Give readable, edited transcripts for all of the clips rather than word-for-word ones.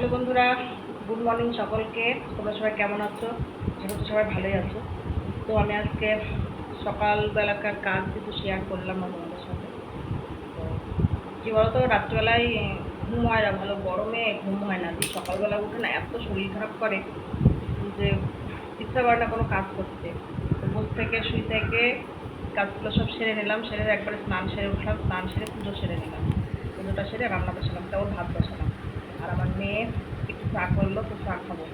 Hello বন্ধুরা, good morning সকলকে। তোমরা সবাই কেমন আছো? আশা করছি সবাই ভালোই আছো। তো আমি আজকে সকালবেলাকার কাজ কিছু শেয়ার করলাম না তোমাদের সাথে। তো কী বলতো, রাত্রিবেলায় ঘুম হয় না, ভালো গরমে ঘুম হয় না। যে সকালবেলা উঠে না এত শরীর খারাপ করে যে ইচ্ছা করে না কোনো কাজ করতে। তো ঘুম থেকে শুই থেকে কাজগুলো সব সেরে নিলাম, সেরে একবারে স্নান সেরে উঠলাম, স্নান সেরে পুজো সেরে নিলাম, পুজোটা সেরে রান্না বসালাম, তাও ভাত বসালাম। আর আমার মেয়ে একটু চা করলো, তো চা খাবো।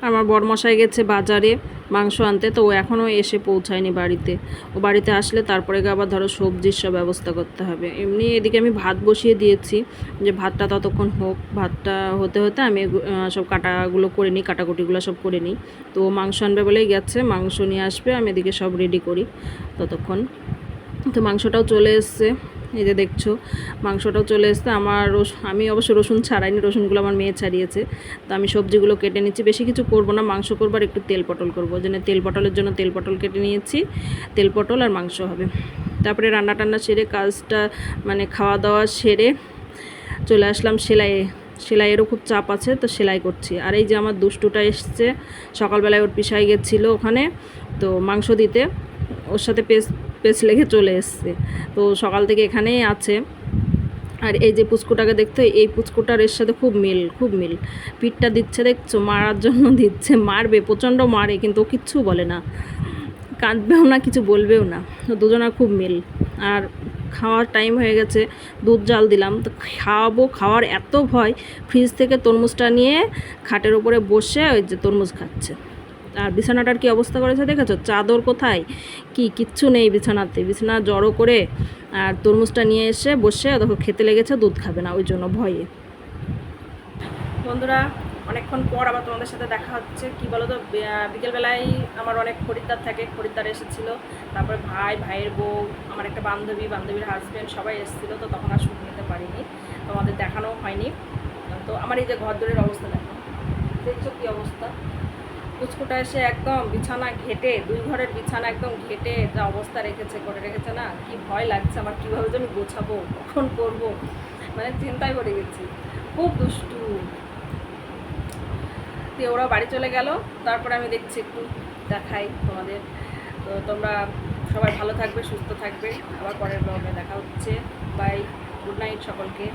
আমার বরমশাই গেছে বাজারে মাংস আনতে, তো ও এখনও এসে পৌঁছায়নি বাড়িতে। ও বাড়িতে আসলে তারপরে আবার ধরো সবজির সব ব্যবস্থা করতে হবে। এমনি এদিকে আমি ভাত বসিয়ে দিয়েছি, যে ভাতটা ততক্ষণ হোক। ভাতটা হতে হতে আমি সব কাটাগুলো করে নিই, কাটাকুটিগুলো সব করে নিই। তো মাংস আনবে বলেই গেছে, মাংস নিয়ে আসবে, আমি এদিকে সব রেডি করি ততক্ষণ। তো মাংসটাও চলে এসছে, এই যে দেখছো মাংসটাও চলে এসছে। আমি অবশ্য রসুন ছাড়াইনি, রসুনগুলো আমার মেয়ে ছাড়িয়েছে। তো আমি সবজিগুলো কেটে নিচ্ছি, বেশি কিছু করব না, মাংস করবো আর একটু তেল পটল করবো। যেন তেল পটলের জন্য তেল পটল কেটে নিয়েছি, তেল পটল আর মাংস হবে। তারপরে রান্না টান্না সেরে কাজটা মানে খাওয়া দাওয়া সেরে চলে আসলাম সেলাইয়েরও খুব চাপ আছে, তো সেলাই করছি। আর এই যে আমার দুষ্টুটা এসছে, সকালবেলায় ওর পিসাই গেছিলো ওখানে তো মাংস দিতে, ওর সাথে পেস লেগে চলে এসছে। তো সকাল থেকে এখানেই আছে। আর এই যে পুচকুটাকে দেখতে, এই পুচকুটার এর সাথে খুব মিল। পিঠটা দিচ্ছে দেখছো, মারার জন্য দিচ্ছে, মারবে, প্রচণ্ড মারে, কিন্তু ও কিচ্ছু বলে না, কাঁদবেও না, কিছু বলবেও না। দুজনের খুব মিল। আর খাওয়ার টাইম হয়ে গেছে, দুধ জাল দিলাম, তো খাওয়ার এত ভয়, ফ্রিজ থেকে তরমুজটা নিয়ে খাটের ওপরে বসে ওই যে তরমুজ খাচ্ছে। আর বিছানাটার কি অবস্থা করেছে দেখেছো, চাদর কোথায়, কিচ্ছু নেই বিছানাতে। বিছানা জড়ো করে আর তরমুজটা নিয়ে এসে বসে দেখো খেতে লেগেছে, দুধ খাবে না ওই জন্য ভয়ে। বন্ধুরা, অনেকক্ষণ পর আবার তোমাদের সাথে দেখা হচ্ছে। কি বলো তো, বিকেলবেলায় আমার অনেক খরিদ্দার থাকে, খরিদ্দার এসেছিল। তারপরে ভাইয়ের বউ, আমার একটা বান্ধবীর হাজব্যান্ড, সবাই এসেছিলো। তো তখন আর শ্যুট নিতে পারিনি, তোমাদের দেখানোও হয়নি। তো আমার এই যে ঘরদোরের অবস্থা দেখছো কী অবস্থা। কুচকুটা এসে একদম বিছানা ঘেটে, 2 ঘরের বিছানা একদম ঘেটে যা অবস্থা করে রেখেছে না, কি ভয় লাগছে আমার, কীভাবে যে আমি গোছাবো, কখন করবো, মানে চিন্তায় পড়ে গেছি। খুব দুষ্টু। দিয়ে ওরা বাড়ি চলে গেল, তারপরে আমি দেখছি একটু দেখাই তোমাদের। তো তোমরা সবাই ভালো থাকবে, সুস্থ থাকবে। আবার পরের ব্লগে দেখা হচ্ছে। বাই, গুড নাইট সকলকে।